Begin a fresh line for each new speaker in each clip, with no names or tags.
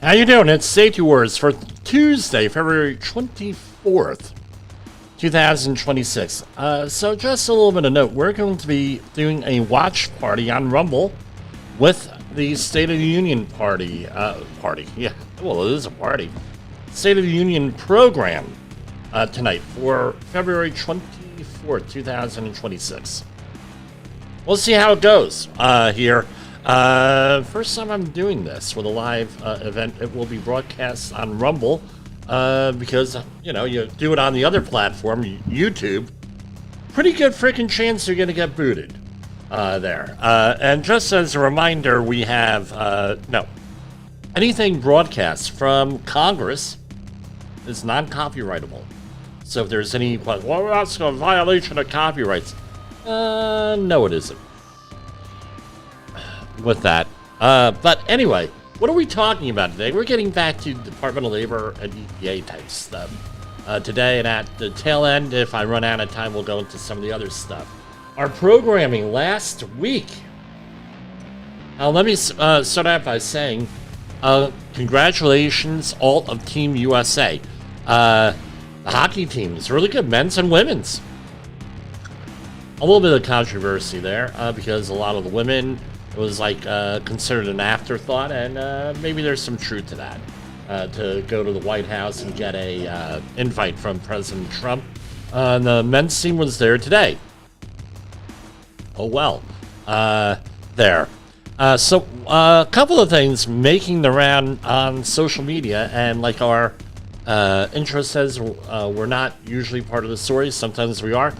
How you doing? It's Safety Wars for Tuesday, February 24th, 2026. So just a little bit of note, we're going to be doing a watch party on Rumble with the State of the Union party. Yeah, well, it is a party. State of the Union program tonight for February 24th, 2026. We'll see how it goes here. First time I'm doing this with a live event. It will be broadcast on Rumble because, you know, you do it on the other platform, YouTube. Pretty good freaking chance you're going to get booted there. And just as a reminder, we have, anything broadcast from Congress is non-copyrightable. So if there's any, well, that's a violation of copyrights. No, it isn't. With that. But anyway, what are we talking about today? We're getting back to Department of Labor and EPA type stuff today, and at the tail end, if I run out of time, we'll go into some of the other stuff. Our programming last week. Let me start out by saying congratulations, all of Team USA. The hockey team is really good, men's and women's. A little bit of controversy there because a lot of the women, it was like considered an afterthought, and maybe there's some truth to that. To go to the White House and get a invite from President Trump. And the men's team was there today. Oh well, there. So a couple of things making the round on social media, and like our intro says, we're not usually part of the story. Sometimes we are.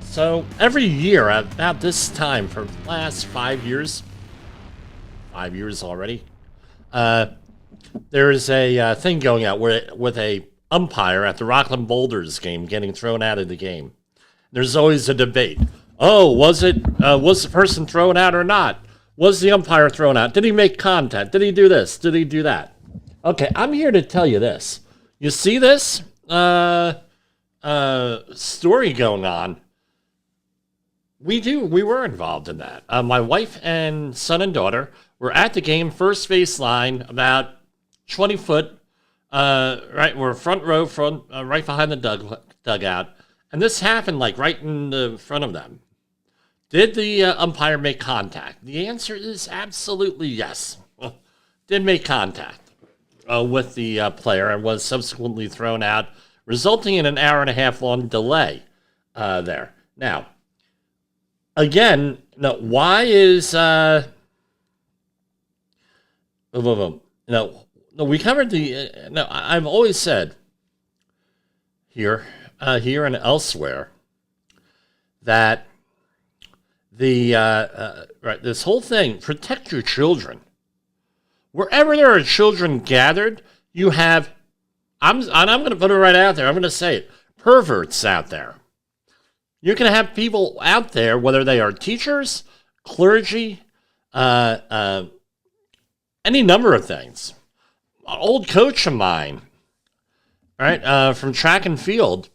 So every year at about this time for the last 5 years already, there is a thing going out with a umpire at the Rockland Boulders game getting thrown out of the game. There's always a debate. Oh, was the person thrown out or not? Was the umpire thrown out? Did he make contact? Did he do this? Did he do that? Okay, I'm here to tell you this. You see this story going on? We were involved in that. My wife and son and daughter were at the game, first base line, about 20 foot, right, we're front row, right behind the dugout. And this happened like right in the front of them. Did the umpire make contact? The answer is absolutely yes. Did make contact with the player and was subsequently thrown out, resulting in an hour and a half long delay there. Now, again, no. Why is no? We covered the. No, I've always said here and elsewhere that the right, this whole thing, protect your children. Wherever there are children gathered, you have. I'm going to put it right out there. I'm going to say it. Perverts out there. You're going to have people out there, whether they are teachers, clergy, any number of things. An old coach of mine, right, from track and field,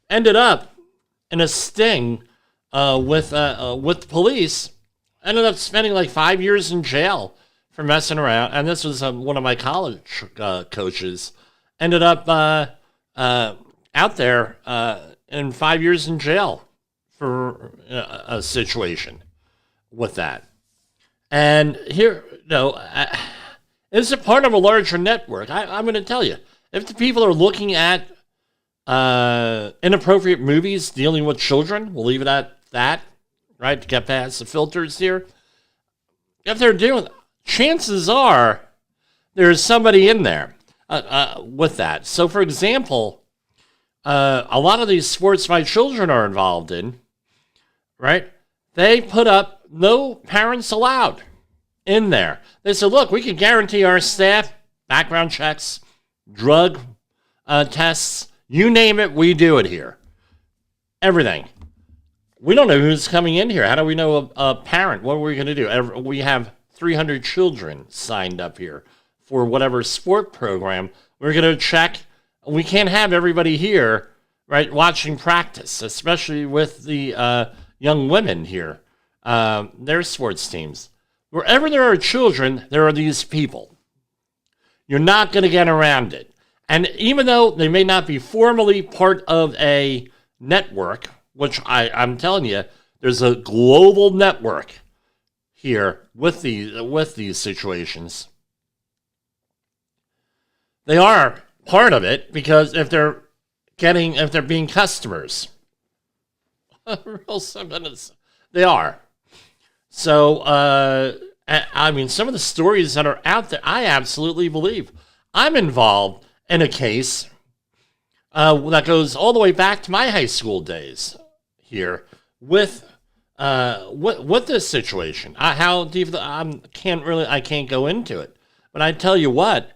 ended up in a sting with police. Ended up spending like 5 years in jail for messing around. And this was one of my college coaches. Ended up out there in 5 years in jail for a situation with that. And here, it's a part of a larger network. I'm going to tell you, if the people are looking at inappropriate movies dealing with children, we'll leave it at that, right, to get past the filters here. If they're doing, chances are there's somebody in there with that. So, for example, a lot of these sports my children are involved in, right, they put up no parents allowed in there. They said, look, we can guarantee our staff background checks, drug tests, you name it, we do it here. Everything. We don't know who's coming in here. How do we know a parent? What are we going to do? We have 300 children signed up here for whatever sport program. We're going to check. We can't have everybody here, right, watching practice, especially with the young women here, their sports teams. Wherever there are children, there are these people. You're not going to get around it. And even though they may not be formally part of a network, which I'm telling you, there's a global network here with these situations. They are part of it because if they're being customers, they are. So, I mean, some of the stories that are out there, I absolutely believe. I'm involved in a case that goes all the way back to my high school days here with this situation. How deep I can't go into it, but I tell you what,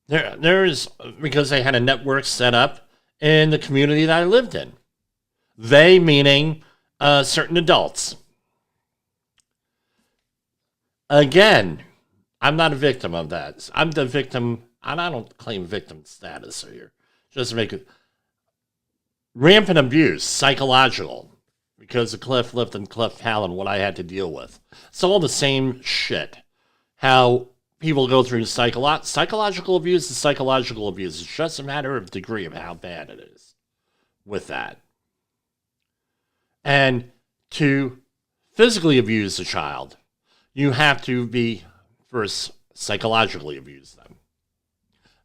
there's because they had a network set up in the community that I lived in. They meaning certain adults. Again, I'm not a victim of that. I'm the victim, and I don't claim victim status here. Just to make it rampant abuse, psychological, because of Cliff Lipton and Cliff Palin, what I had to deal with. It's all the same shit. How people go through psychological abuse is psychological abuse. It's just a matter of degree of how bad it is with that. And to physically abuse a child, you have to be first psychologically abuse them,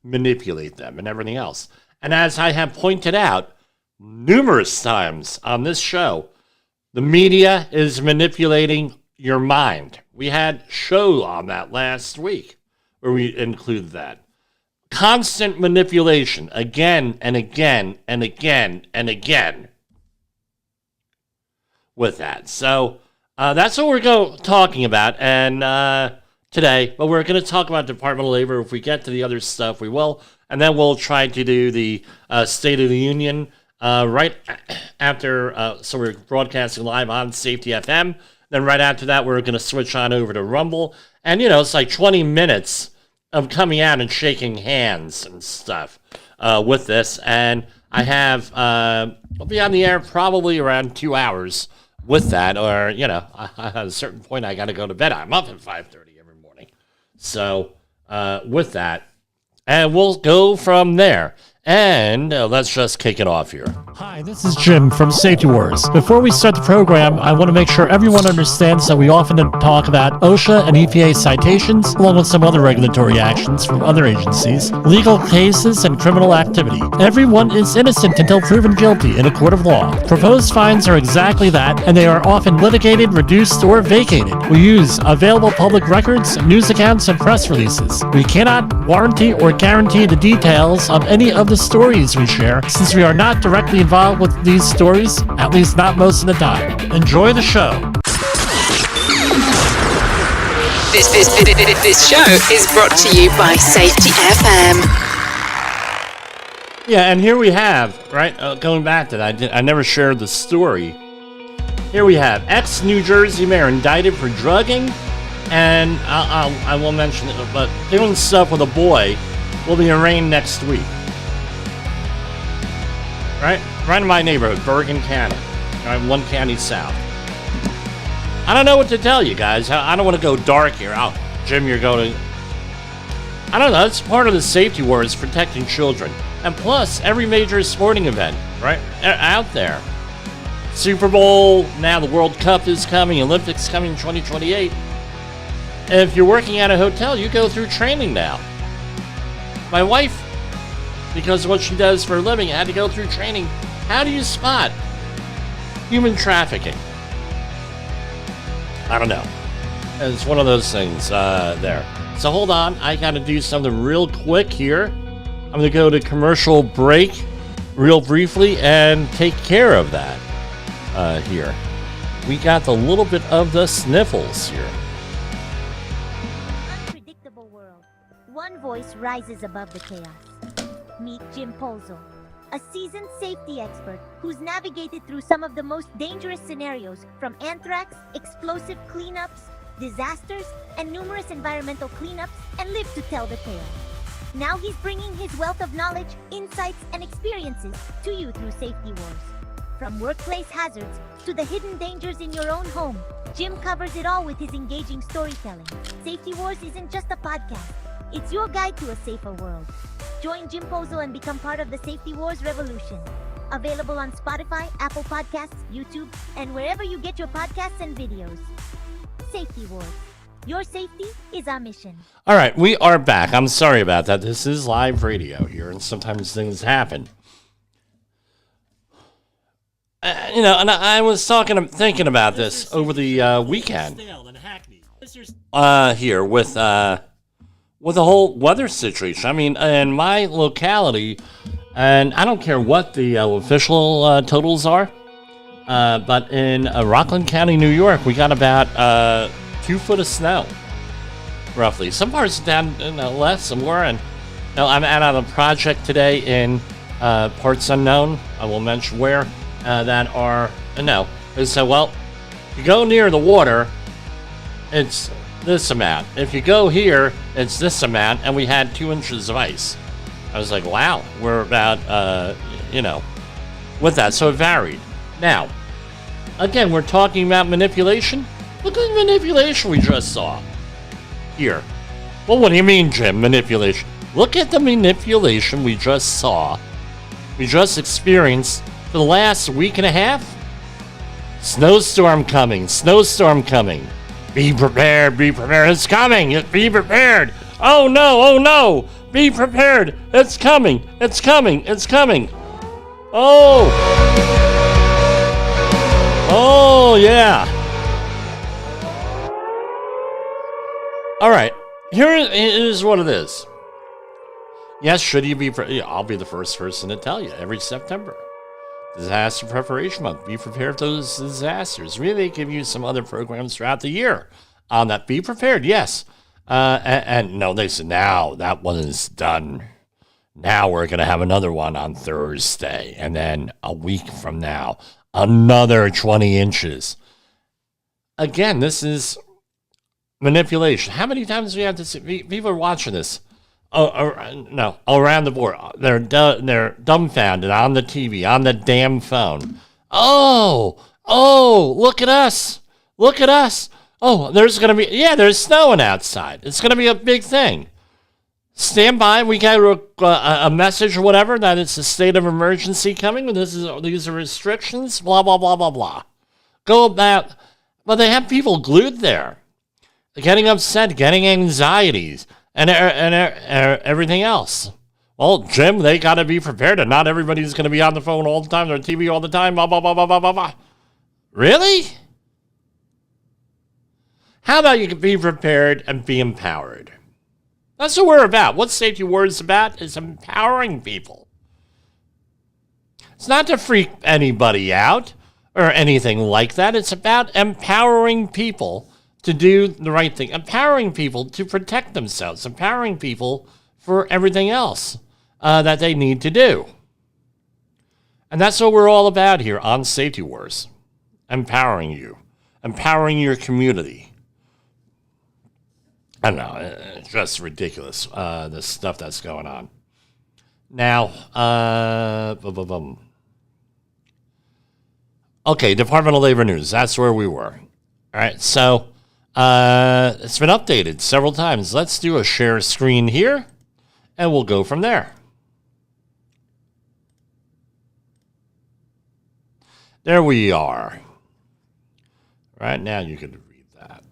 manipulate them, and everything else. And as I have pointed out numerous times on this show, the media is manipulating your mind. We had a show on that last week where we included that. Constant manipulation again and again and again and again with that. So that's what we're talking about and today. But we're going to talk about Department of Labor. If we get to the other stuff, we will. And then we'll try to do the State of the Union right after. So we're broadcasting live on Safety FM. Then right after that, we're going to switch on over to Rumble. And, it's like 20 minutes of coming out and shaking hands and stuff with this. And I have, I'll be on the air probably around 2 hours with that. Or, at a certain point, I got to go to bed. I'm up at 5:30 every morning. So with that, and we'll go from there. And let's just kick it off here.
Hi, this is Jim from Safety Wars. Before we start the program, I want to make sure everyone understands that we often talk about OSHA and EPA citations, along with some other regulatory actions from other agencies, legal cases, and criminal activity. Everyone is innocent until proven guilty in a court of law. Proposed fines are exactly that, and they are often litigated, reduced, or vacated. We use available public records, news accounts, and press releases. We cannot warranty or guarantee the details of any of the stories we share, since we are not directly involved with these stories, at least not most of the time. Enjoy the show.
This show is brought to you by Safety FM.
Yeah, and here we have, right, going back to that, I never shared the story. Here we have ex-New Jersey mayor indicted for drugging, and I will mention it, but doing stuff with a boy will be arraigned next week. Right in my neighborhood, Bergen County, right, one county south. I don't know what to tell you guys. I don't want to go dark here. Jim, you're going to... I don't know. It's part of the safety wars, protecting children. And plus, every major sporting event, right, out there. Super Bowl, now the World Cup is coming, Olympics coming in 2028. And if you're working at a hotel, you go through training now. My wife, because of what she does for a living, had to go through training. How do you spot human trafficking? I don't know. It's one of those things there. So hold on. I got to do something real quick here. I'm going to go to commercial break real briefly and take care of that here. We got a little bit of the sniffles here.
Unpredictable world. One voice rises above the chaos. Meet Jim Polzo, a seasoned safety expert who's navigated through some of the most dangerous scenarios, from anthrax, explosive cleanups, disasters, and numerous environmental cleanups, and lived to tell the tale. Now he's bringing his wealth of knowledge, insights, and experiences to you through Safety Wars. From workplace hazards to the hidden dangers in your own home, Jim covers it all with his engaging storytelling. Safety Wars isn't just a podcast. It's your guide to a safer world. Join Jim Pozo and become part of the Safety Wars revolution. Available on Spotify, Apple Podcasts, YouTube, and wherever you get your podcasts and videos. Safety Wars. Your safety is our mission.
All right, we are back. I'm sorry about that. This is live radio here, and sometimes things happen. And I was thinking about this over the weekend. Here with the whole weather situation. I mean, in my locality, and I don't care what the official totals are, but in Rockland County, New York, we got about 2 foot of snow, roughly. Some parts down less, some more. And I'm out on a project today in parts unknown. I will mention where that are. They said, well, if you go near the water, it's this amount. If you go here, it's this amount, and we had 2 inches of ice. I was like, wow, we're about, with that. So it varied. Now, again, we're talking about manipulation. Look at the manipulation we just saw here. Well, what do you mean, Jim, manipulation? Look at the manipulation we just saw. We just experienced for the last week and a half. Snowstorm coming. Be prepared, it's coming, be prepared. Oh no, be prepared, it's coming. Oh yeah. All right, here is what it is. Yes, should you be, I'll be the first person to tell you every September. Disaster Preparation Month. Be prepared for those disasters. We may give you some other programs throughout the year on that. Be prepared, yes. And no, they said, now that one is done. Now we're going to have another one on Thursday. And then a week from now, another 20 inches. Again, this is manipulation. How many times do we have to see? People are watching this. Around the board. They're dumbfounded on the TV, on the damn phone. Oh, look at us. Oh, there's there's snowing outside. It's going to be a big thing. Stand by. We got a message or whatever that it's a state of emergency coming. These are restrictions, blah, blah, blah, blah, blah. Go about, but they have people glued there. Getting upset, getting anxieties. And everything else. Well, Jim, they got to be prepared, and not everybody's going to be on the phone all the time, or TV all the time, blah, blah, blah, blah, blah, blah, blah. Really? How about you can be prepared and be empowered? That's what we're about. What Safety Wars is about is empowering people. It's not to freak anybody out or anything like that. It's about empowering people to do the right thing, empowering people to protect themselves, empowering people for everything else that they need to do. And that's what we're all about here on Safety Wars. Empowering you, empowering your community. I don't know, it's just ridiculous, the stuff that's going on. Now, okay, Department of Labor news, that's where we were. All right, so it's been updated several times. Let's do a share screen here, and we'll go from there. There we are. Right now, you can read that.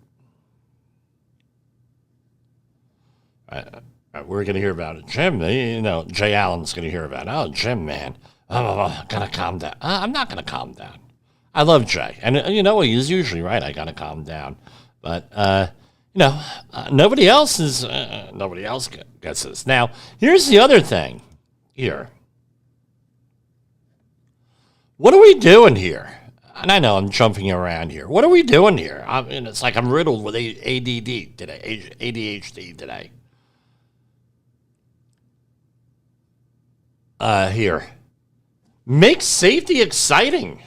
We're going to hear about it. Jim, Jay Allen's going to hear about it. Oh, Jim, man. Gotta calm down. I'm not going to calm down. I love Jay. And he's usually right. I got to calm down. But, nobody else gets this. Now, here's the other thing here. What are we doing here? And I know I'm jumping around here. What are we doing here? I mean, it's like I'm riddled with ADD today, ADHD today. Here. Make safety exciting.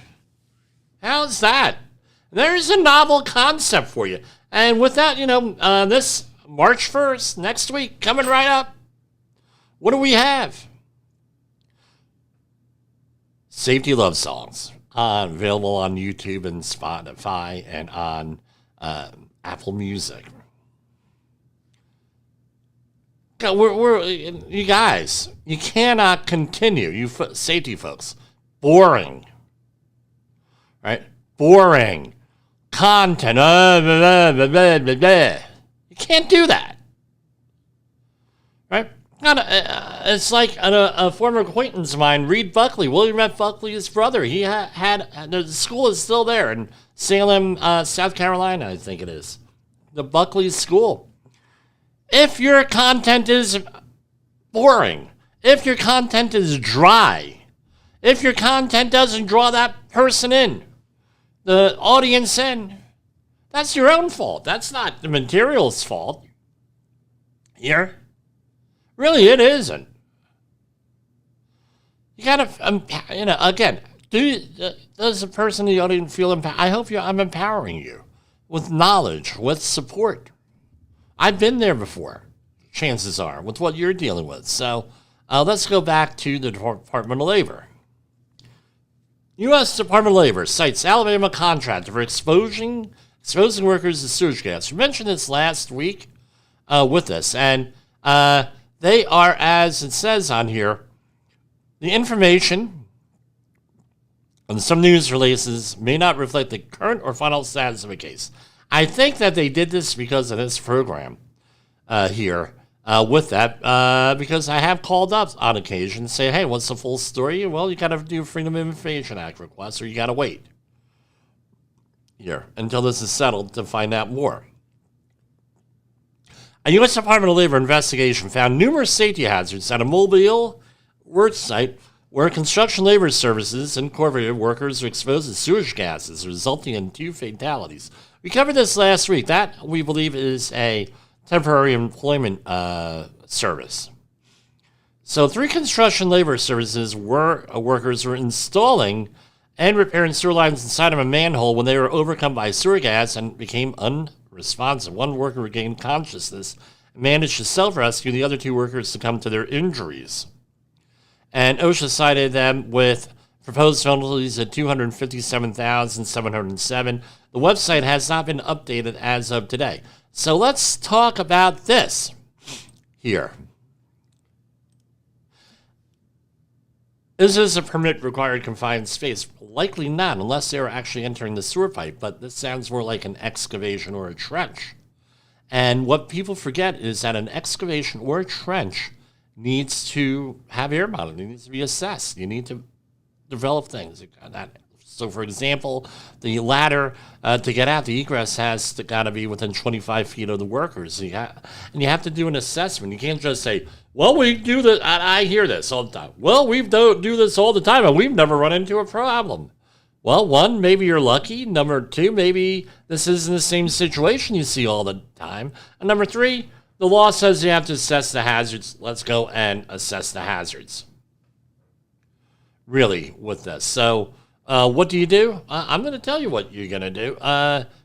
How's that? There's a novel concept for you. And with that, this March 1st, next week, coming right up, what do we have? Safety Love Songs. Available on YouTube and Spotify and on Apple Music. You guys, you cannot continue. Safety folks, boring, right? Boring content. You can't do that, right? It's like a former acquaintance of mine, Reed Buckley, William F. Buckley's brother. He had the school is still there in Salem, South Carolina, I think it is. The Buckley School. If your content is boring, if your content is dry, if your content doesn't draw that person in, the audience in, that's your own fault. That's not the material's fault. Here, really, it isn't. You gotta, again, does the person in the audience feel empowered? I hope I'm empowering you with knowledge, with support. I've been there before, chances are, with what you're dealing with. So let's go back to the Department of Labor. U.S. Department of Labor cites Alabama contractor for exposing workers to sewage gas. We mentioned this last week with this, and they are, as it says on here, the information on some news releases may not reflect the current or final status of a case. I think that they did this because of this program here with that, because I have called up on occasion and say, hey, what's the full story? Well, you got to do a Freedom of Information Act request, or you got to wait here until this is settled to find out more. A U.S. Department of Labor investigation found numerous safety hazards at a Mobile work site where Construction Labor Services Incorporated workers were exposed to sewage gases, resulting in 2 fatalities. We covered this last week. That, we believe, is a temporary employment service. So 3 construction labor services workers were installing and repairing sewer lines inside of a manhole when they were overcome by sewer gas and became unresponsive. One worker regained consciousness and managed to self-rescue. The other 2 workers succumbed to their injuries. And OSHA cited them with proposed penalties at $257,707. The website has not been updated as of today. So let's talk about this here. Is this a permit required confined space? Likely not, unless they're actually entering the sewer pipe, but this sounds more like an excavation or a trench. And what people forget is that an excavation or a trench needs to have air monitoring. It needs to be assessed. You need to develop things. So, for example, the ladder to get out, the egress has got to be within 25 feet of the workers. And you have to do an assessment. You can't just say, well, we do this. I hear this all the time. Well, we do this all the time, and we've never run into a problem. Well, 1, maybe you're lucky. Number 2, maybe this isn't the same situation you see all the time. And number 3, the law says you have to assess the hazards. Let's go and assess the hazards. Really, with this. So, what do? I'm going to tell you what you're going to do.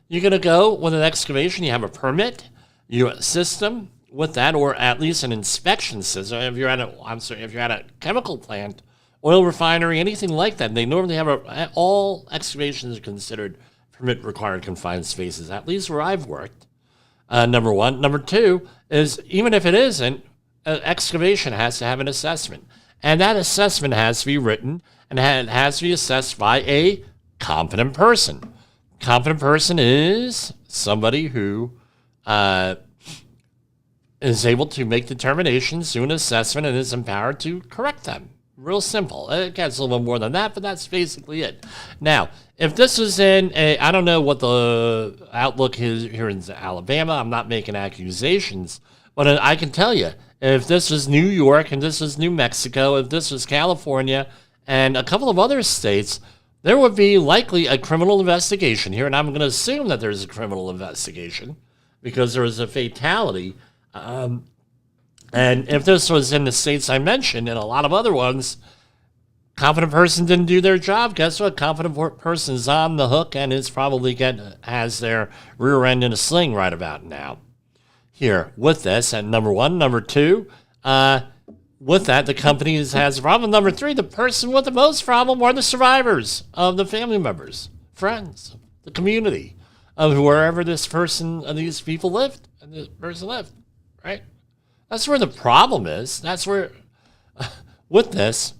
You're going to go with an excavation. You have a permit. You assist them with that, or at least an inspection system. If you're at a chemical plant, oil refinery, anything like that, they normally have all excavations are considered permit required confined spaces. At least where I've worked. Number 1. Number 2 is, even if it isn't, an excavation has to have an assessment. And that assessment has to be written, and it has to be assessed by a competent person. Competent person is somebody who is able to make determinations, do an assessment, and is empowered to correct them. Real simple. It gets a little bit more than that, but that's basically it. Now, if this is I don't know what the outlook is here in Alabama. I'm not making accusations, but I can tell you, if this was New York and this was New Mexico, if this was California and a couple of other states, there would be likely a criminal investigation here. And I'm going to assume that there's a criminal investigation because there was a fatality. And if this was in the states I mentioned and a lot of other ones, competent person didn't do their job. Guess what? Competent person is on the hook and is probably has their rear end in a sling right about now. Here with this, and number 1, number 2, with that, the company has a problem. Number 3, the person with the most problem are the survivors of the family members, friends, the community of wherever these people lived, and this person lived, right? That's where the problem is. That's where, with this,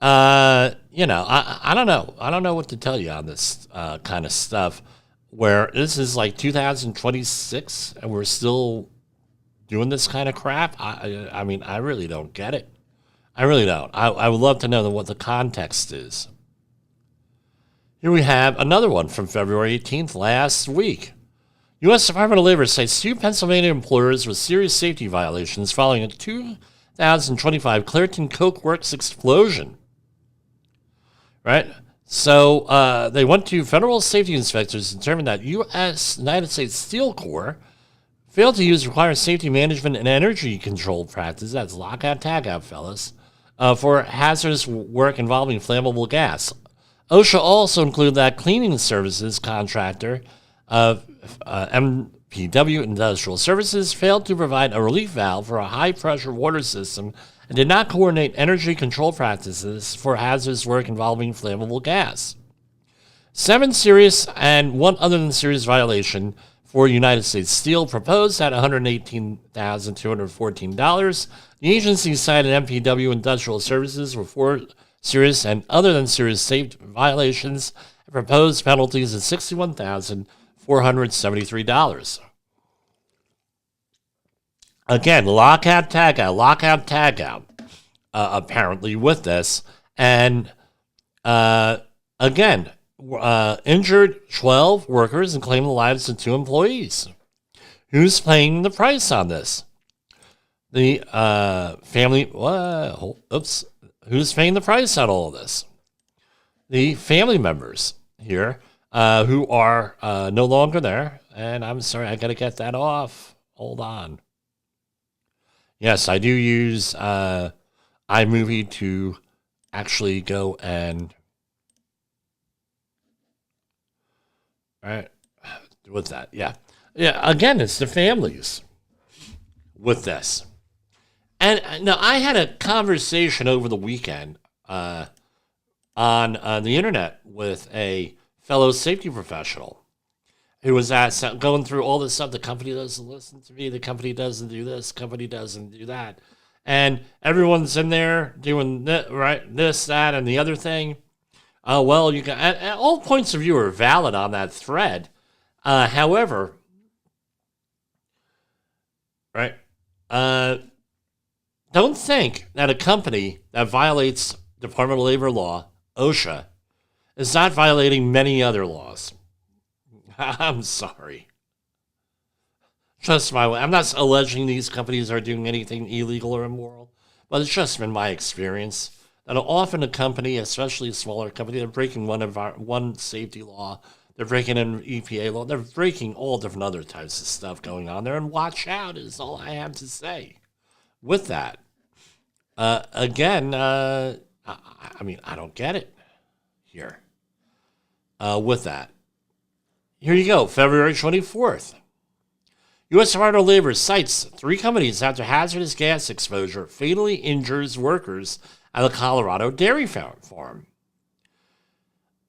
I don't know. I don't know what to tell you on this kind of stuff. Where this is like 2026 and we're still doing this kind of crap. I mean, I really don't get it. I really don't. I would love to know what the context is. Here we have another one from February 18th last week. U.S. Department of Labor cites 2 Pennsylvania employers with serious safety violations following a 2025 Clairton Coke Works explosion. Right? So they went to federal safety inspectors and determined that United States Steel Corps failed to use required safety management and energy control practices, that's lockout tagout, fellas, for hazardous work involving flammable gas. OSHA also included that cleaning services contractor of MPW Industrial Services failed to provide a relief valve for a high-pressure water system and did not coordinate energy control practices for hazardous work involving flammable gas. 7 serious and 1 other than serious violation for United States Steel proposed at $118,214. The agency cited MPW Industrial Services for 4 serious and other than serious safety violations and proposed penalties of $61,473. Again, lockout, tagout, apparently with this. And again, injured 12 workers and claimed the lives of 2 employees. Who's paying the price on this? The family, who's paying the price on all of this? The family members here who are no longer there. And I'm sorry, I got to get that off. Hold on. Yes, I do use iMovie to actually go and with that. Yeah. Again, it's the families with this. And now I had a conversation over the weekend on the internet with a fellow safety professional who was going through all this stuff. The company doesn't listen to me. The company doesn't do this. Company doesn't do that. And everyone's in there doing this, that, and the other thing. Well, you can. And all points of view are valid on that thread. However, don't think that a company that violates Department of Labor law, OSHA, is not violating many other laws. I'm sorry. Just my way. I'm not alleging these companies are doing anything illegal or immoral, but it's just been my experience that often a company, especially a smaller company, they're breaking one safety law, they're breaking an EPA law, they're breaking all different other types of stuff going on there, and watch out is all I have to say. With that, again, I mean, I don't get it here. With that. Here you go, February 24th. U.S. Department of Labor cites 3 companies after hazardous gas exposure fatally injures workers at the Colorado dairy farm.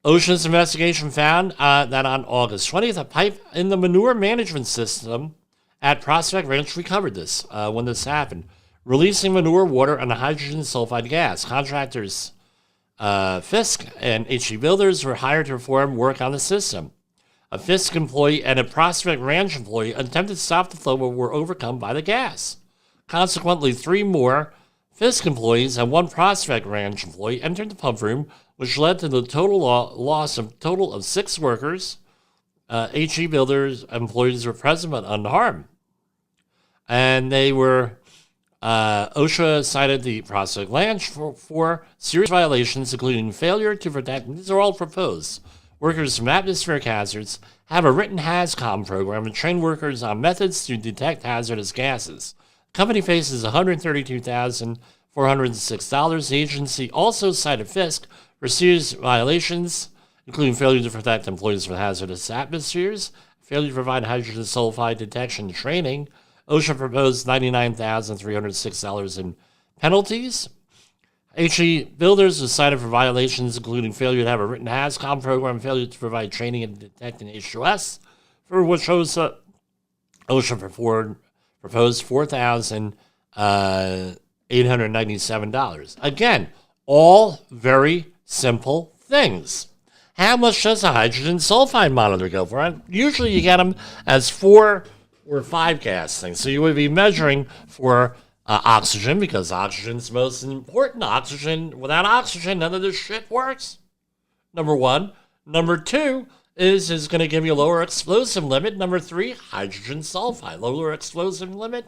OSHA's investigation found that on August 20th, a pipe in the manure management system at Prospect Ranch recovered this when this happened, releasing manure, water, and hydrogen sulfide gas. Contractors Fisk and HE Builders were hired to perform work on the system. A Fisk employee and a Prospect Ranch employee attempted to stop the flow but were overcome by the gas. Consequently, 3 more Fisk employees and 1 Prospect Ranch employee entered the pump room, which led to the loss of 6 workers. HE Builders employees were present but unharmed. And they were, OSHA cited the Prospect Ranch for serious violations, including failure to protect, these are all proposed, workers from atmospheric hazards, have a written HAZCOM program, and train workers on methods to detect hazardous gases. The company faces $132,406. The agency also cited Fisk for serious violations, including failure to protect employees from hazardous atmospheres, failure to provide hydrogen sulfide detection training. OSHA proposed $99,306 in penalties. HE Builders was cited for violations including failure to have a written HAZCOM program, failure to provide training in detecting H2S, for which OSHA proposed $4,000 $897. Again, all very simple things. How much does a hydrogen sulfide monitor go for? And usually you get them as 4 or 5 gas things. So you would be measuring for oxygen, because oxygen's the most important. Oxygen, without oxygen, none of this shit works. Number 1. Number 2 is going to give you a lower explosive limit. Number 3, hydrogen sulfide, lower explosive limit.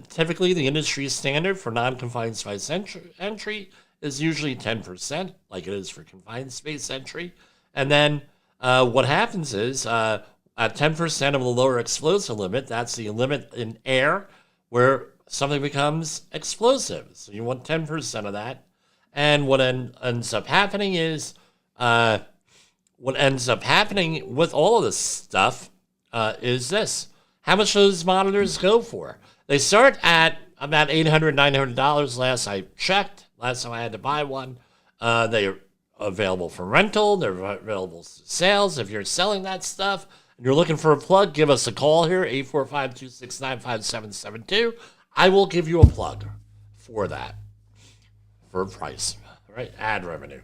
Typically, the industry standard for non-confined space entry is usually 10%, like it is for confined space entry. And then what happens is at 10% of the lower explosive limit, that's the limit in air where something becomes explosive. So you want 10% of that. And what ends up happening is, what ends up happening with all of this stuff is this. How much do those monitors go for? They start at about $800, $900 last I checked. Last time I had to buy one. They are available for rental. They're available for sales. If you're selling that stuff and you're looking for a plug, give us a call here, 845-269-5772. I will give you a plug for that, for a price, right? Ad revenue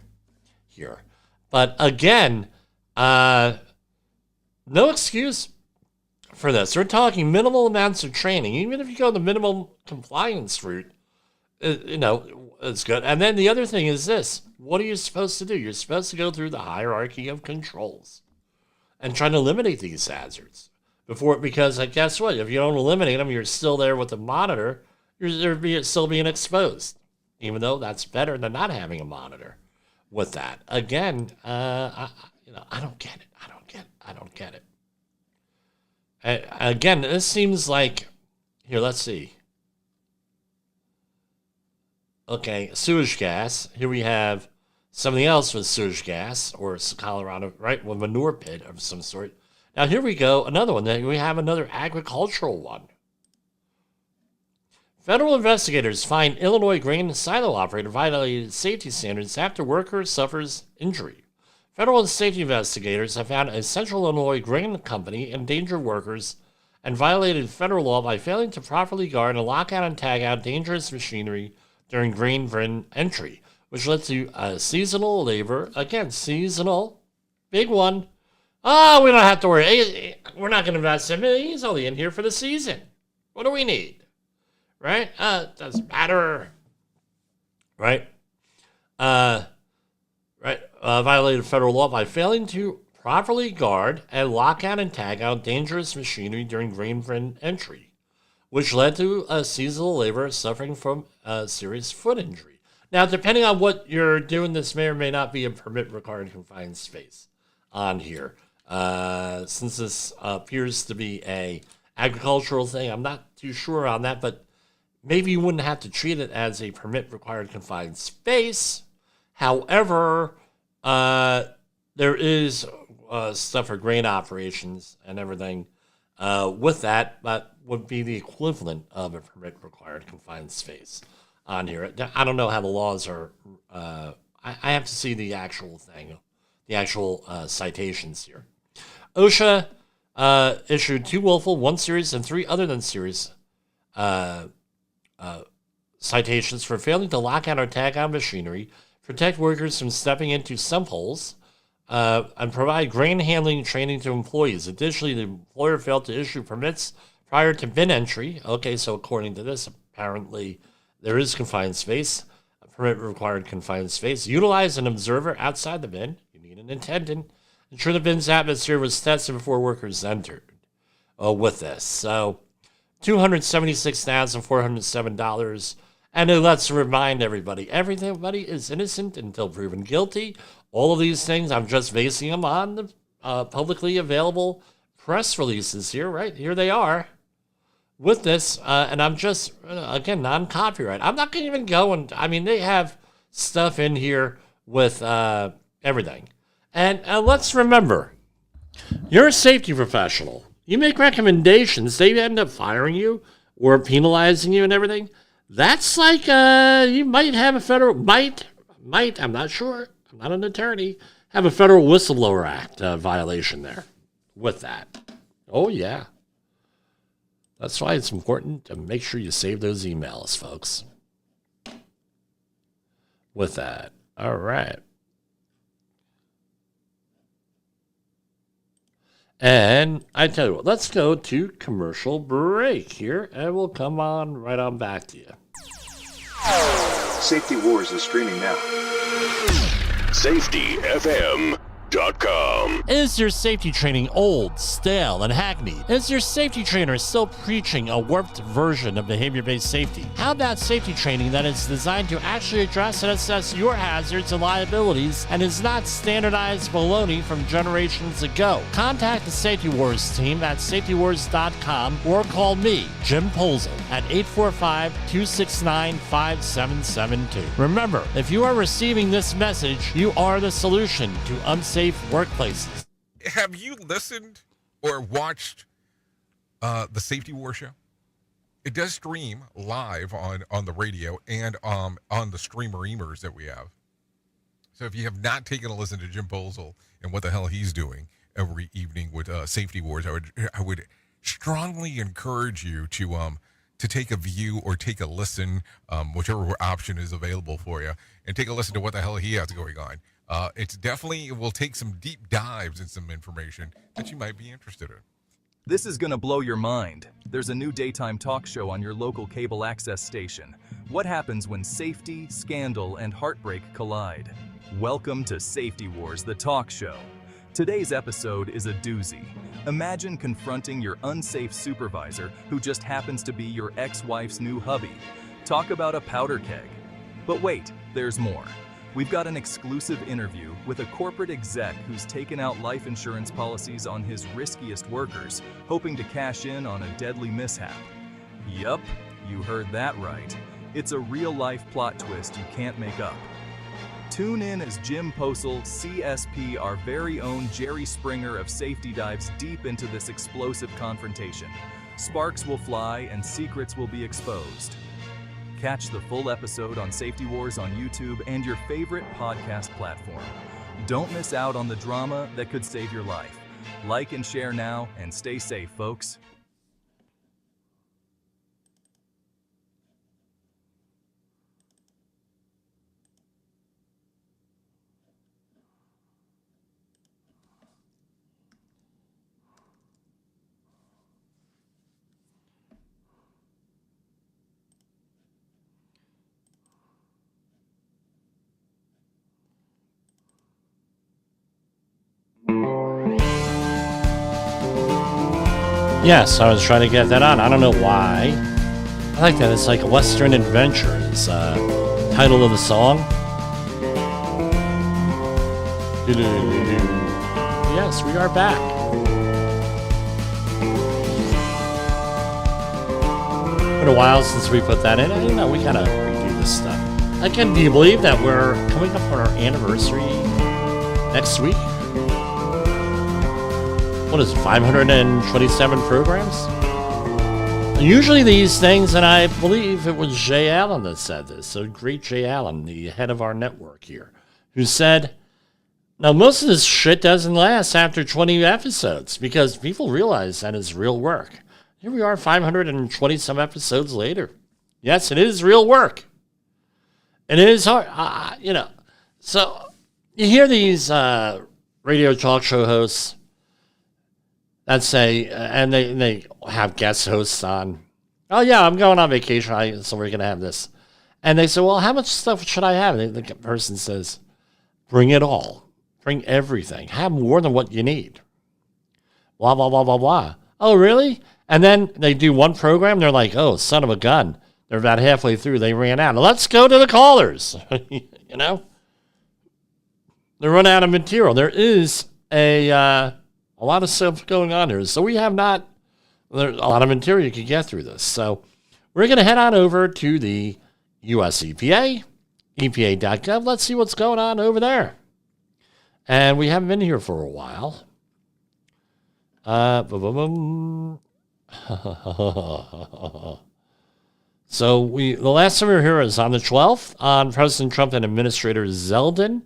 here. But again, no excuse for this. We're talking minimal amounts of training. Even if you go the minimum compliance route, it's good. And then the other thing is this. What are you supposed to do? You're supposed to go through the hierarchy of controls and try to eliminate these hazards because guess what? If you don't eliminate them, you're still there with the monitor. You're still being exposed, even though that's better than not having a monitor with that. Again, I don't get it. I don't get it. Again, this seems like, here, let's see. Okay, sewage gas. Here we have something else with sewage gas, or Colorado, right? With manure pit of some sort. Now, here we go. Another one. Then we have another agricultural one. Federal investigators find Illinois grain silo operator violated safety standards after worker suffers injury. Federal and safety investigators have found a Central Illinois grain company endangered workers and violated federal law by failing to properly guard and lock out and tag out dangerous machinery during grain bin entry, which led to seasonal labor. Again, seasonal, big one. Oh, we don't have to worry. We're not going to invest in him. He's only in here for the season. What do we need? Right? Doesn't matter. Right? Violated federal law by failing to properly guard and lock out and tag out dangerous machinery during grain bin entry, which led to a seasonal laborer suffering from a serious foot injury. Now, depending on what you're doing, this may or may not be a permit required confined space on here. Since this appears to be a agricultural thing, I'm not too sure on that, but maybe you wouldn't have to treat it as a permit required confined space. However, there is stuff for grain operations and everything with that, but would be the equivalent of a permit required confined space on here. I don't know how the laws are. I have to see the actual thing, the actual citations here. OSHA issued 2 willful, 1 serious, and 3 other than serious citations for failing to lock out or tag out machinery, protect workers from stepping into sump holes, and provide grain handling training to employees. Additionally, the employer failed to issue permits prior to bin entry. Okay, so according to this, apparently there is confined space, a permit required confined space. Utilize an observer outside the bin. You need an attendant. Ensure the bin's atmosphere was tested before workers entered with this. So $276,407. And let's remind everybody is innocent until proven guilty. All of these things, I'm just basing them on the publicly available press releases here, right? Here they are with this. And I'm just, again, non-copyright. I'm not going to even go and, they have stuff in here with everything. And let's remember, you're a safety professional. You make recommendations. They end up firing you or penalizing you and everything. That's like you might have a federal, I'm not sure, I'm not an attorney, have a Federal Whistleblower Act violation there with that. Oh, yeah. That's why it's important to make sure you save those emails, folks. With that, all right. And I tell you what, let's go to commercial break here, and we'll come on right on back to you.
Safety Wars is streaming now.
SafetyFM.com.
Is your safety training old, stale, and hackneyed? Is your safety trainer still preaching a warped version of behavior-based safety? How about safety training that is designed to actually address and assess your hazards and liabilities and is not standardized baloney from generations ago? Contact the Safety Wars team at safetywars.com or call me, Jim Polzel, at 845-269-5772. Remember, if you are receiving this message, you are the solution to unsafe workplaces.
Have you listened or watched the Safety War Show? It does stream live on the radio and on the streamer-emers that we have. So if you have not taken a listen to Jim Polzel and what the hell he's doing every evening with Safety Wars, I would strongly encourage you to take a view or take a listen, whichever option is available for you, and take a listen to what the hell he has going on. It will take some deep dives in some information that you might be interested in.
This is gonna blow your mind. There's a new daytime talk show on your local cable access station. What happens when safety, scandal, and heartbreak collide? Welcome to Safety Wars, the talk show. Today's episode is a doozy. Imagine confronting your unsafe supervisor who just happens to be your ex-wife's new hubby. Talk about a powder keg. But wait, there's more. We've got an exclusive interview with a corporate exec who's taken out life insurance policies on his riskiest workers, hoping to cash in on a deadly mishap. Yup, you heard that right. It's a real-life plot twist you can't make up. Tune in as Jim Polzel, CSP, our very own Jerry Springer of safety, dives deep into this explosive confrontation. Sparks will fly and secrets will be exposed. Catch the full episode on Safety Wars on YouTube and your favorite podcast platform. Don't miss out on the drama that could save your life. Like and share now, and stay safe, folks.
Yes, I was trying to get that on. I don't know why. I like that. It's like Western Adventure is title of the song. Yes, we are back. Been a while since we put that in. I know we gotta redo this stuff. Again, do you believe that we're coming up on our anniversary next week? What is it, 527 programs? Usually these things, and I believe it was Jay Allen that said this, so great Jay Allen, the head of our network here, who said, now most of this shit doesn't last after 20 episodes because people realize that is real work. Here we are 520 some episodes later. Yes, it is real work. And it is hard, So you hear these radio talk show hosts that say, and they have guest hosts on, oh yeah, I'm going on vacation, so we're going to have this. And they say, well, how much stuff should I have? And the person says, bring it all. Bring everything. Have more than what you need. Blah, blah, blah, blah, blah. Oh, really? And then they do one program, they're like, oh, son of a gun. They're about halfway through, they ran out. Let's go to the callers. You know? They run out of material. There is a lot of stuff going on here. So there's a lot of material you can get through this. So we're going to head on over to the US EPA, EPA.gov. Let's see what's going on over there. And we haven't been here for a while. So the last time we were here is on the 12th on President Trump and Administrator Zeldin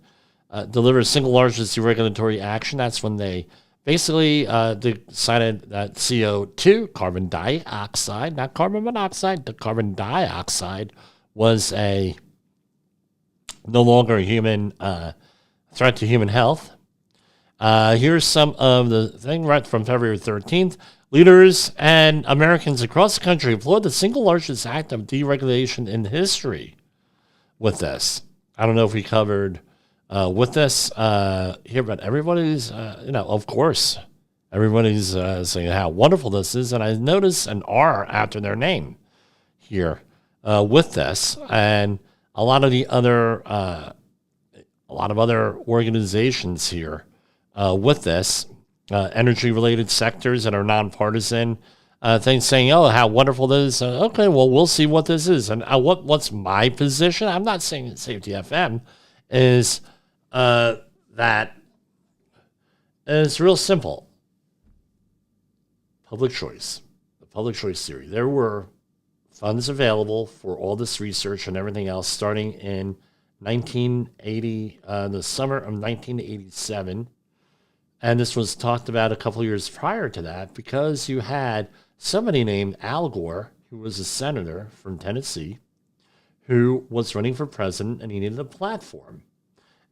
delivers single largest deregulatory action. That's when they basically decided that CO2, carbon dioxide, not carbon monoxide, the carbon dioxide was no longer a human threat to human health. Here's some of the thing right from February 13th. Leaders and Americans across the country applaud the single largest act of deregulation in history with this. I don't know if we covered with this here, but everybody's, of course, everybody's saying how wonderful this is. And I noticed an R after their name here with this. And a lot of other organizations here with this, energy-related sectors that are nonpartisan, things saying, "Oh, how wonderful this is." Okay, well, we'll see what this is. And what's my position? I'm not saying that Safety FM is that it's real simple. Public choice, the public choice theory. There were funds available for all this research and everything else starting in 1980, the summer of 1987. And this was talked about a couple of years prior to that because you had somebody named Al Gore, who was a senator from Tennessee, who was running for president and he needed a platform.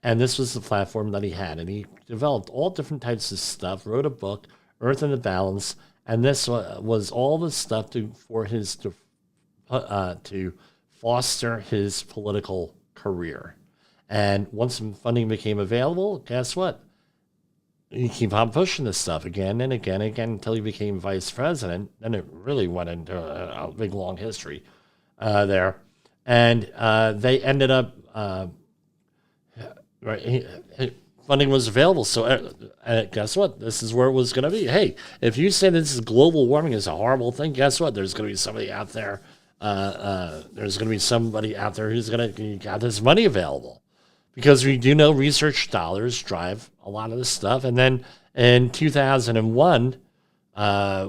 And this was the platform that he had. And he developed all different types of stuff, wrote a book, Earth in the Balance. And this was all the stuff to foster his political career. And once funding became available, guess what? You keep on pushing this stuff again and again and again until he became vice president. Then it really went into a big, long history there. And they ended up, funding was available. So guess what? This is where it was going to be. Hey, if you say this is global warming is a horrible thing, guess what? There's going to be somebody out there. There's going to be somebody out there who's going to got this money available. Because we do know research dollars drive a lot of this stuff. And then in 2001,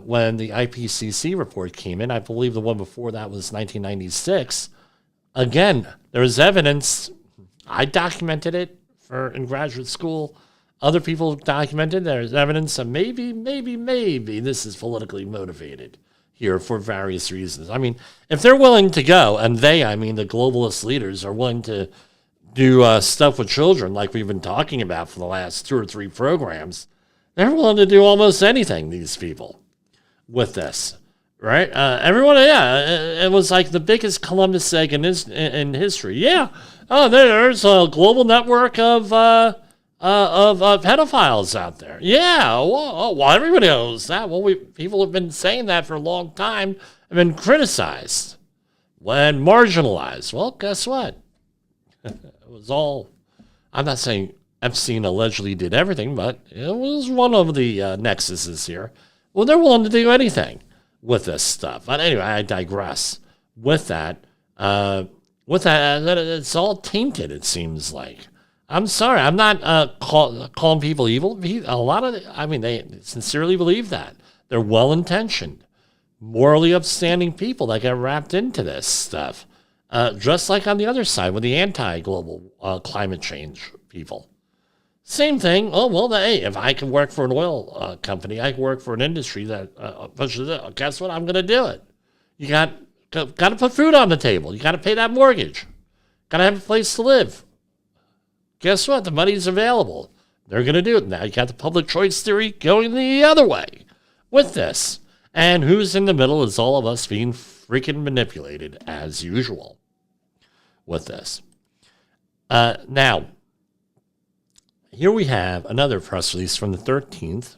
when the IPCC report came in, I believe the one before that was 1996, again, there was evidence. I documented it in graduate school. Other people documented there's evidence of maybe this is politically motivated here for various reasons. I mean, if they're willing to go, and I mean the globalist leaders are willing to do stuff with children like we've been talking about for the last 2 or 3 programs, they're willing to do almost anything, these people, with this, right? Everyone, it was like the biggest Columbus egg in history. Yeah. Oh, there's a global network of pedophiles out there. Yeah. Well, everybody knows that. Well, people have been saying that for a long time, have been criticized and marginalized. Well, guess what? It was all, I'm not saying Epstein allegedly did everything, but it was one of the nexuses here. Well, they're willing to do anything with this stuff. But anyway, I digress. With that, it's all tainted, it seems like. I'm sorry, I'm not calling people evil. A lot of, they sincerely believe that. They're well-intentioned, morally upstanding people that get wrapped into this stuff. Just like on the other side with the anti-global climate change people. Same thing. Oh, well, hey, if I can work for an oil company, I can work for an industry that pushes it. Guess what? I'm going to do it. You got to put food on the table. You got to pay that mortgage. Got to have a place to live. Guess what? The money's available. They're going to do it. Now you got the public choice theory going the other way with this. And who's in the middle is all of us being freaking manipulated as usual with this. Now, here we have another press release from the 13th.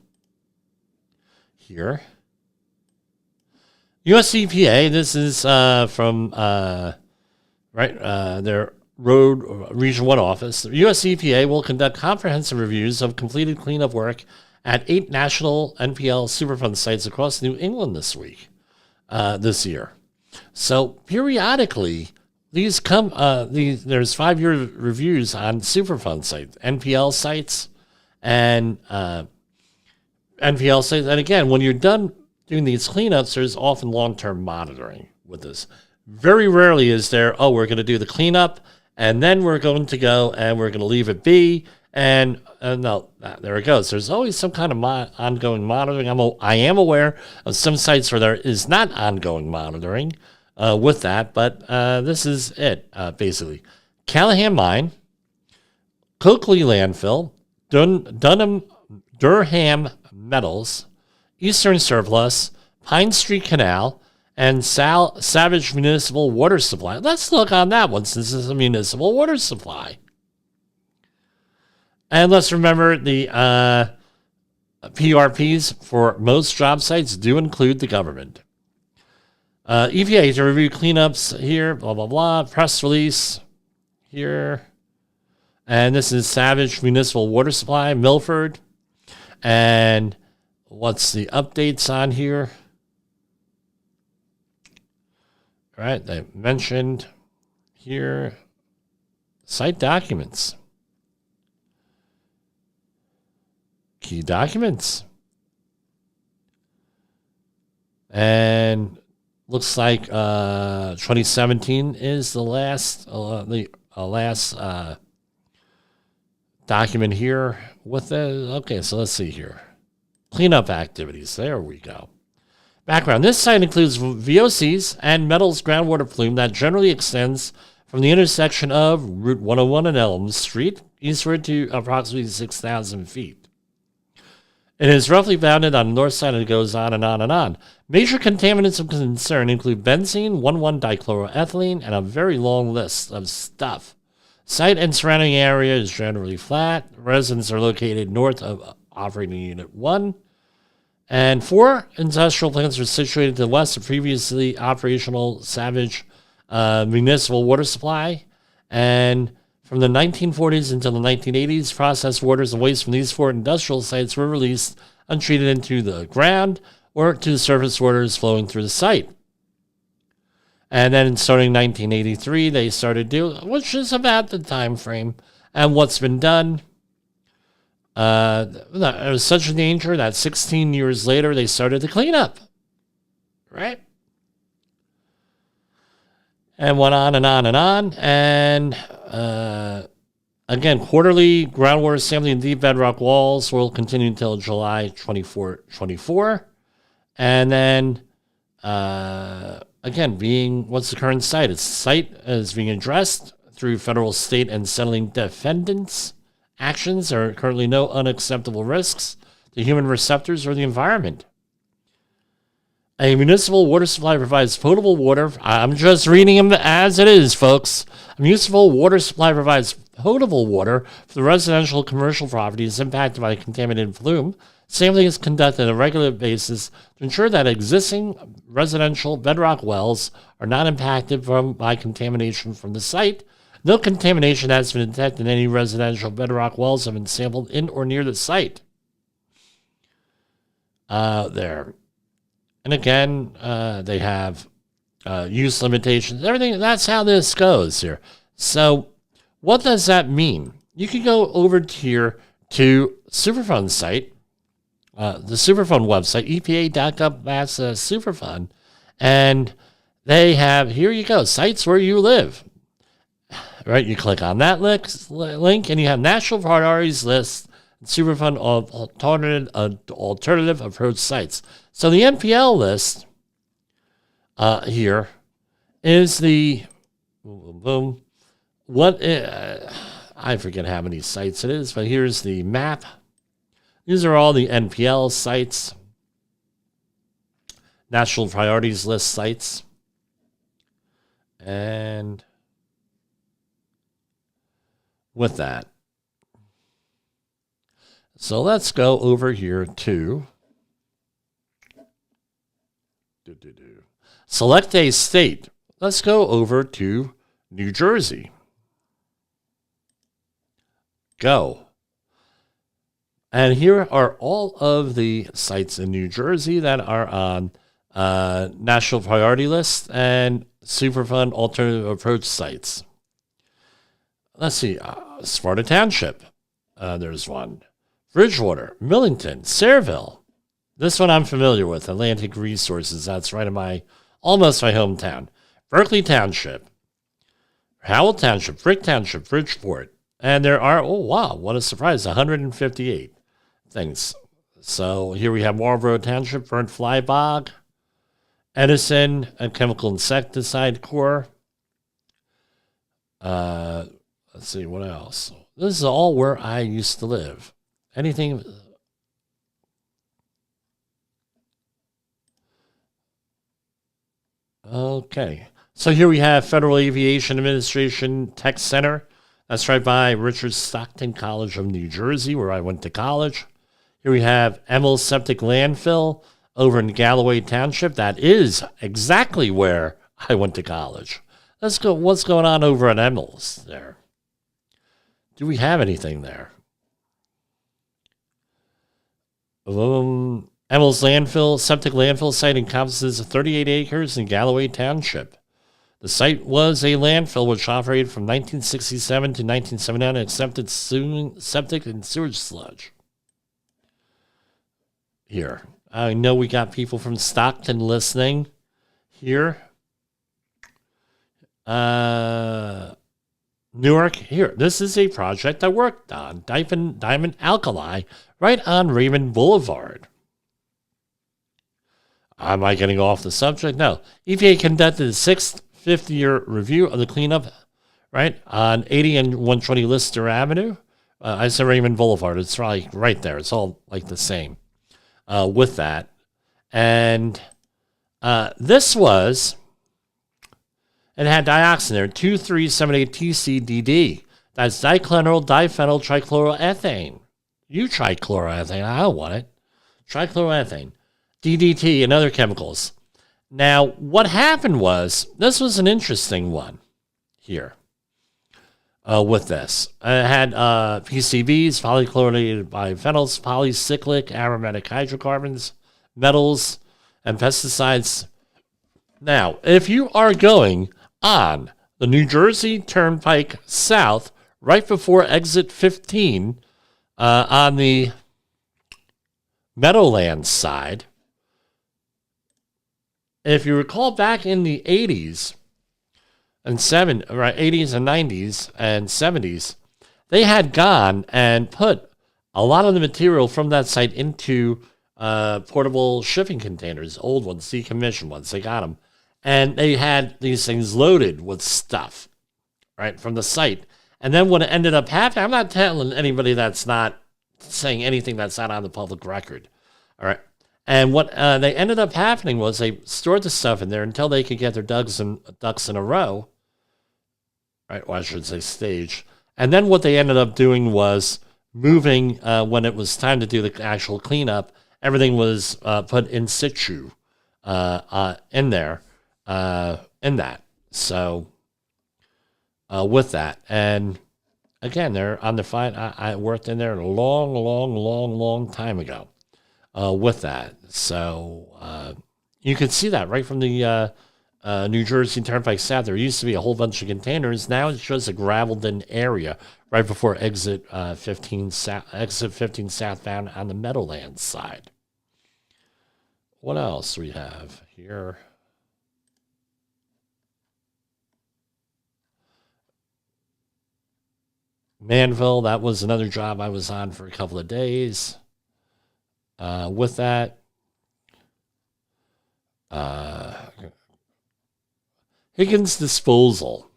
Here. US EPA, this is from their Road Region 1 office. The US EPA will conduct comprehensive reviews of completed cleanup work at 8 national NPL Superfund sites across New England this year. So periodically, there's 5-year reviews on Superfund sites, NPL sites, and NPL sites. And again, when you're done doing these cleanups, there's often long-term monitoring with this. Very rarely is there, we're going to do the cleanup, and then we're going to go and we're going to leave it be, And no, there it goes. There's always some kind of ongoing monitoring. I am aware of some sites where there is not ongoing monitoring with that, but this is it, basically. Callahan Mine, Coakley Landfill, Durham Metals, Eastern Surplus, Pine Street Canal, and Savage Municipal Water Supply. Let's look on that one since this is a municipal water supply. And let's remember the PRPs for most job sites do include the government. EPA to review cleanups here, blah, blah, blah. Press release here. And this is Savage Municipal Water Supply, Milford. And what's the updates on here? All right, they mentioned here site documents. Key documents. And looks like 2017 is the last document here with the, okay, so let's see here. Cleanup activities, there we go. Background, this site includes VOCs and metals groundwater plume that generally extends from the intersection of Route 101 and Elm Street eastward to approximately 6,000 feet. It is roughly bounded on the north side and it goes on and on and on. Major contaminants of concern include benzene, 1,1-dichloroethylene, and a very long list of stuff. Site and surrounding area is generally flat. Residents are located north of operating Unit 1. And 4 industrial plants are situated to the west of previously operational Savage Municipal Water Supply. And from the 1940s until the 1980s, processed waters and waste from these 4 industrial sites were released untreated into the ground or to the surface waters flowing through the site. And then starting in 1983, they started doing, which is about the time frame. And what's been done, it was such a danger that 16 years later, they started to clean up. Right? And went on and on and on. And again, quarterly groundwater sampling of deep bedrock walls will continue until July 24. And then, again, what's the current site? Its site is being addressed through federal, state, and settling defendants. Actions. There are currently no unacceptable risks to human receptors or the environment. A municipal water supply provides potable water. I'm just reading them as it is, folks. A municipal water supply provides potable water for the residential and commercial properties impacted by contaminated plume. Sampling is conducted on a regular basis to ensure that existing residential bedrock wells are not impacted by contamination from the site. No contamination has been detected in any residential bedrock wells have been sampled in or near the site. There. And again, they have use limitations, everything. That's how this goes here. So what does that mean? You can go over here to Superfund site, the Superfund website, epa.gov/Superfund, and they have, here you go, sites where you live. Right, you click on that link, and you have national priorities list, Superfund alternative approach sites. So the NPL list here is the I forget how many sites it is, but here's the map. These are all the NPL sites, national priorities list sites, and with that. So let's go over here to select a state. Let's go over to New Jersey. Go. And here are all of the sites in New Jersey that are on national priority list and Superfund alternative approach sites. Let's see, Sparta Township, there's one. Bridgewater, Millington, Sayreville. This one I'm familiar with, Atlantic Resources. That's right in almost my hometown. Berkeley Township, Howell Township, Frick Township, Bridgeport, And there are, oh wow, what a surprise, 158 things. So here we have Marlborough Township, burnt fly bog, Edison, a chemical insecticide core. Let's see, what else? This is all where I used to live. Anything? Okay. So here we have Federal Aviation Administration Tech Center. That's right by Richard Stockton College of New Jersey, where I went to college. Here we have Emil Septic Landfill over in Galloway Township. That is exactly where I went to college. Let's go. What's going on over at Emil's there? Do we have anything there? Emil's landfill, septic landfill site encompasses 38 acres in Galloway Township. The site was a landfill which operated from 1967 to 1979 and accepted septic and sewage sludge. Here. I know we got people from Stockton listening here. Newark, here. This is a project I worked on. Diamond Alkali, right on Raymond Boulevard. Am I getting off the subject? No. EPA conducted the 6th 50-year review of the cleanup, right, on 80 and 120 Lister Avenue. I said Raymond Boulevard. It's probably right there. It's all like the same with that. And this was, it had dioxin there, 2378 TCDD. That's diclonyl diphenyl trichloroethane. You trichloroethane. I don't want it. Trichloroethane. DDT and other chemicals. Now, what happened was, this was an interesting one here with this. It had PCBs, polychlorinated biphenyls, polycyclic aromatic hydrocarbons, metals, and pesticides. Now, if you are going on the New Jersey Turnpike South, right before exit 15 on the Meadowlands side, if you recall back in the 80s and 80s and 90s and 70s, they had gone and put a lot of the material from that site into portable shipping containers, old ones, decommissioned ones. They got them. And they had these things loaded with stuff, right, from the site. And then what ended up happening, I'm not telling anybody that's not saying anything that's not on the public record, all right? And what they ended up happening was they stored the stuff in there until they could get their ducks in a row, right? Or I should say stage. And then what they ended up doing was moving, when it was time to do the actual cleanup, everything was put in situ in there, in that. So with that. And again, they're on the fine. I worked in there a long time ago. With that. So you can see that right from the New Jersey Turnpike South. There used to be a whole bunch of containers. Now it's just a graveled-in area right before exit 15 southbound on the Meadowlands side. What else we have here? Manville, that was another job I was on for a couple of days. With that, Higgins Disposal.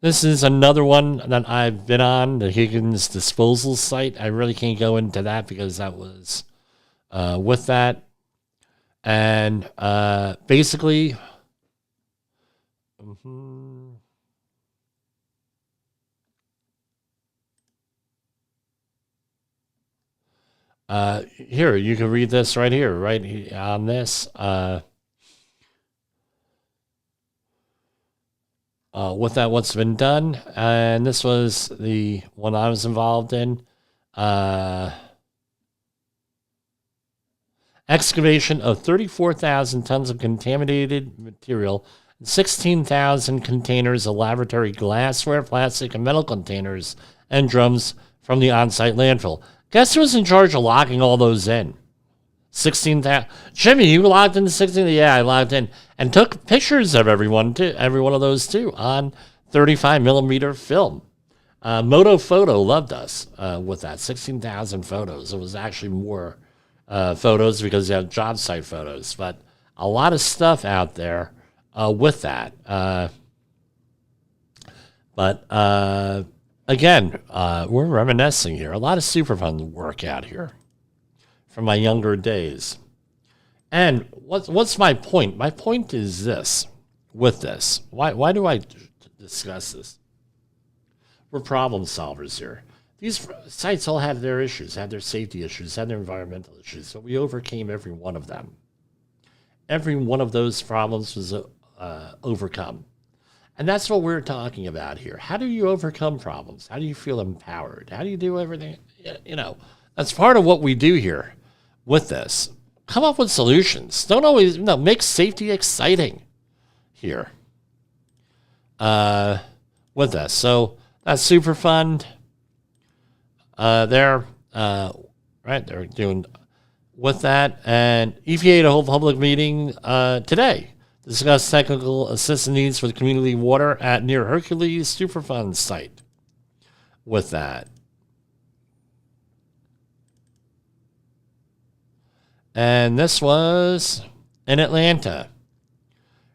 This is another one that I've been on, the Higgins Disposal site. I really can't go into that because that was with that. And basically, here, you can read this right here, right on this. With that, what's been done. And this was the one I was involved in. Excavation of 34,000 tons of contaminated material, 16,000 containers of laboratory glassware, plastic, and metal containers, and drums from the on-site landfill. Guess who was in charge of locking all those in? 16,000. Jimmy, you logged into 16? Yeah, I logged in and took pictures of every one of those too on 35 millimeter film. Moto Photo loved us with that 16,000 photos. It was actually more photos because you have job site photos, but a lot of stuff out there with that. But again, we're reminiscing here. A lot of Superfund work out here from my younger days. And what's my point? My point is this with this. Why do I discuss this? We're problem solvers here. These sites all had their issues, had their safety issues, had their environmental issues, but we overcame every one of them. Every one of those problems was overcome. And that's what we're talking about here. How do you overcome problems? How do you feel empowered? How do you do everything? That's part of what we do here with this. Come up with solutions. Don't always, make safety exciting here with this. So that's Superfund. They're doing with that. And EPA to hold public meeting today. Discuss technical assistance needs for the community water at near Hercules Superfund site with that. And this was in Atlanta.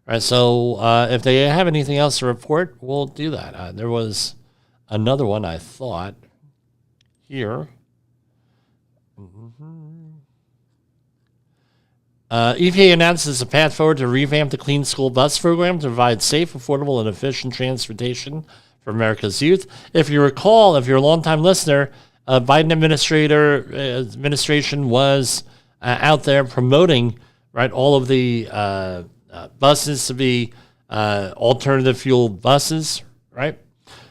All right, so if they have anything else to report, we'll do that. There was another one I thought here. EPA announces a path forward to revamp the Clean School Bus program to provide safe, affordable, and efficient transportation for America's youth. If you recall, if you're a longtime listener, Biden administration was out there promoting all of the buses to be alternative fuel buses, right?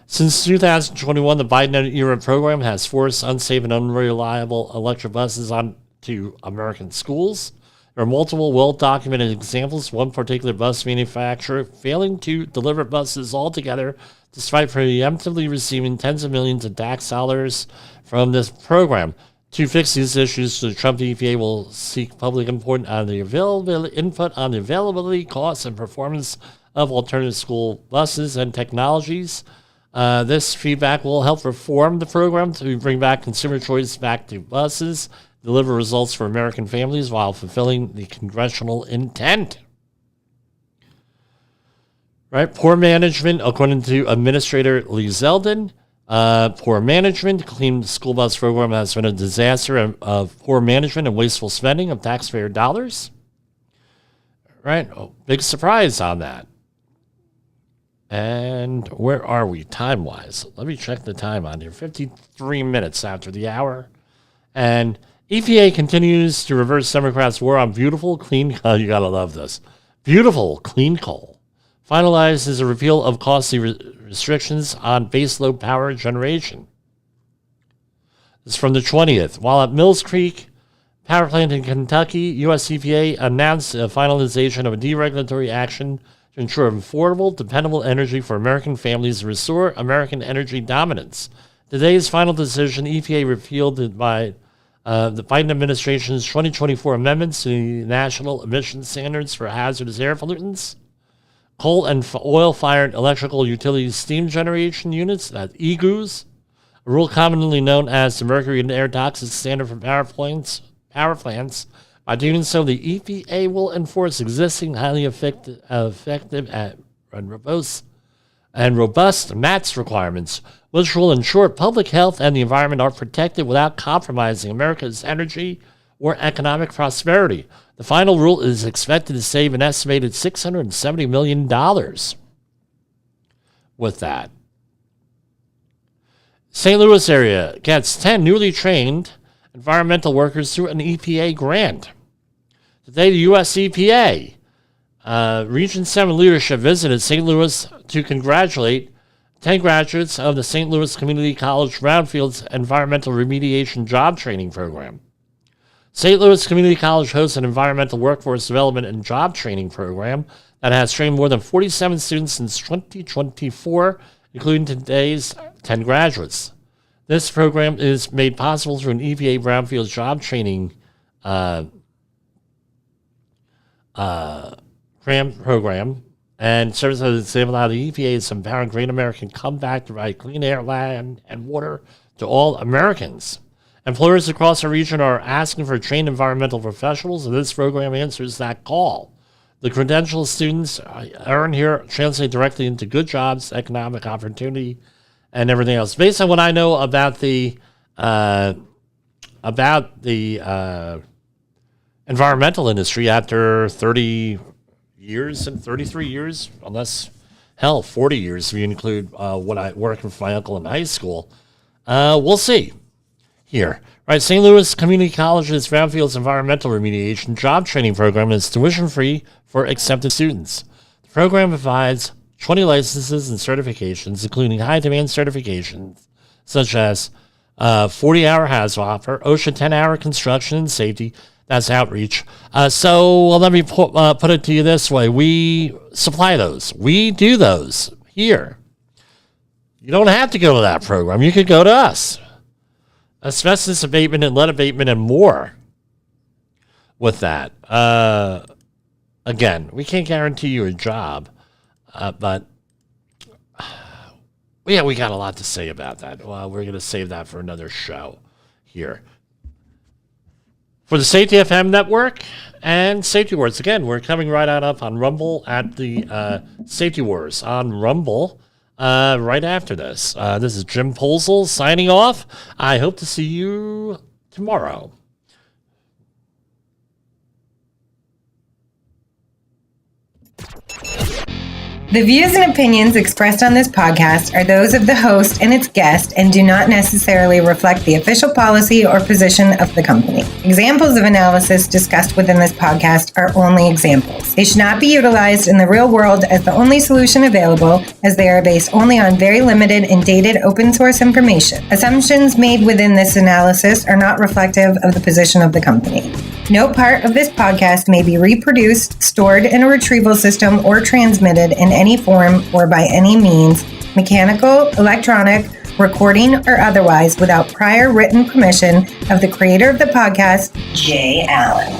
Since 2021, the Biden-era program has forced unsafe and unreliable electric buses onto American schools. There are multiple well-documented examples, one particular bus manufacturer failing to deliver buses altogether despite preemptively receiving tens of millions of tax dollars from this program. To fix these issues, the Trump EPA will seek public input on the availability, costs, and performance of alternative school buses and technologies. This feedback will help reform the program to bring back consumer choice back to buses, deliver results for American families while fulfilling the congressional intent. Right? Poor management, according to Administrator Lee Zeldin. Poor management. The Clean School Bus program has been a disaster of poor management and wasteful spending of taxpayer dollars. Right? Big surprise on that. And where are we time-wise? Let me check the time on here. 53 minutes after the hour. And EPA continues to reverse Democrats' war on beautiful, clean coal. You gotta love this. Beautiful, clean coal. Finalizes a repeal of costly restrictions on baseload power generation. This is from the 20th. While at Mills Creek Power Plant in Kentucky, U.S. EPA announced a finalization of a deregulatory action to ensure affordable, dependable energy for American families and restore American energy dominance. Today's final decision, EPA repealed by the Biden administration's 2024 amendments to the National Emission Standards for Hazardous Air Pollutants, coal and oil-fired electrical utility steam generation units, that's EGUs, a rule commonly known as the Mercury and Air Toxic Standard for power plants. By doing so, the EPA will enforce existing highly effective and robust MATS requirements, which will ensure public health and the environment are protected without compromising America's energy or economic prosperity. The final rule is expected to save an estimated $670 million with that. St. Louis area gets 10 newly trained environmental workers through an EPA grant. Today, the U.S. EPA Region 7 leadership visited St. Louis to congratulate 10 graduates of the St. Louis Community College Brownfields Environmental Remediation Job Training Program. St. Louis Community College hosts an environmental workforce development and job training program that has trained more than 47 students since 2024, including today's 10 graduates. This program is made possible through an EPA Brownfields job training grant program and serves as an example of how the EPA is empowering Great American Comeback to provide clean air, land, and water to all Americans. Employers across our region are asking for trained environmental professionals, and this program answers that call. The credentials students earn here translate directly into good jobs, economic opportunity, and everything else. Based on what I know about the environmental industry, after 30 years and 33 years, unless, 40 years if you include what I worked with my uncle in high school, we'll see here. Right, St. Louis Community College's Brownfields Environmental Remediation Job Training Program is tuition-free for accepted students. The program provides 20 licenses and certifications, including high-demand certifications such as 40-hour HAZWOP, OSHA 10-hour construction and safety. That's outreach. So let me put it to you this way. We supply those. We do those here. You don't have to go to that program. You could go to us. Asbestos abatement and lead abatement and more with that. Again, we can't guarantee you a job, but yeah, we got a lot to say about that. We're going to save that for another show here. For the Safety FM network and Safety Wars, again, we're coming right on up on Rumble at the Safety Wars on Rumble. Right after this. This is Jim Polzel signing off. I hope to see you tomorrow.
The views and opinions expressed on this podcast are those of the host and its guest and do not necessarily reflect the official policy or position of the company. Examples of analysis discussed within this podcast are only examples. They should not be utilized in the real world as the only solution available, as they are based only on very limited and dated open source information. Assumptions made within this analysis are not reflective of the position of the company. No part of this podcast may be reproduced, stored in a retrieval system, or transmitted in any form or by any means, mechanical, electronic, recording, or otherwise, without prior written permission of the creator of the podcast, Jay Allen.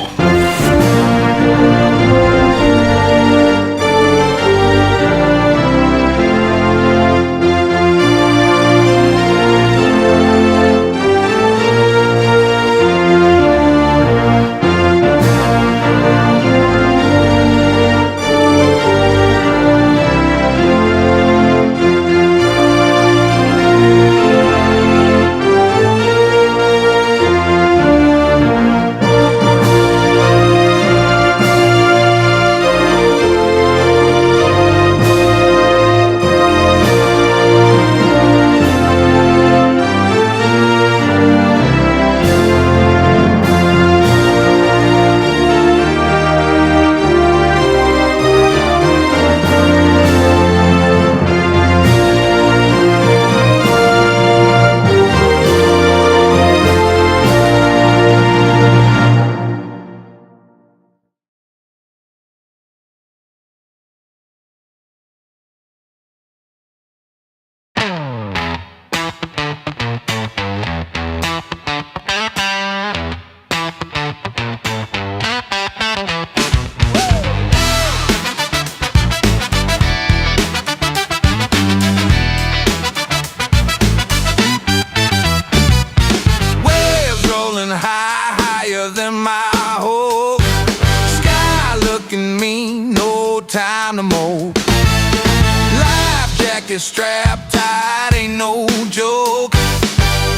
Strapped tight, ain't no joke.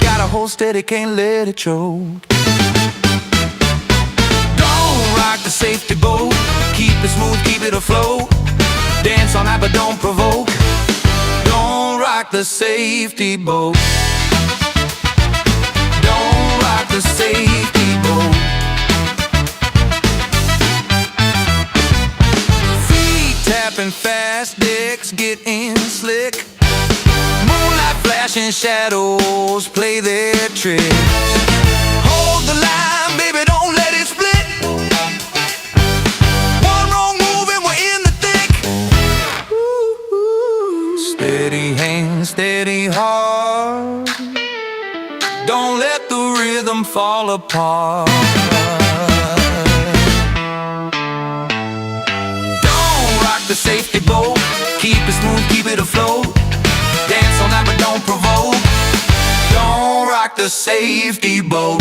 Gotta hold steady, can't let it choke. Don't rock the safety boat. Keep it smooth, keep it afloat. Dance on high, but don't provoke. Don't rock the safety boat. Don't rock the safety boat. Feet tapping fast, decks getting slick. Moonlight flashing, shadows play their tricks. Hold the line, baby, don't let it split. One wrong move and we're in the thick. Steady hand, steady heart. Don't let the rhythm fall apart. Don't rock the safety boat. Keep it smooth, keep it afloat. Dance all night but don't provoke. Don't rock the safety boat.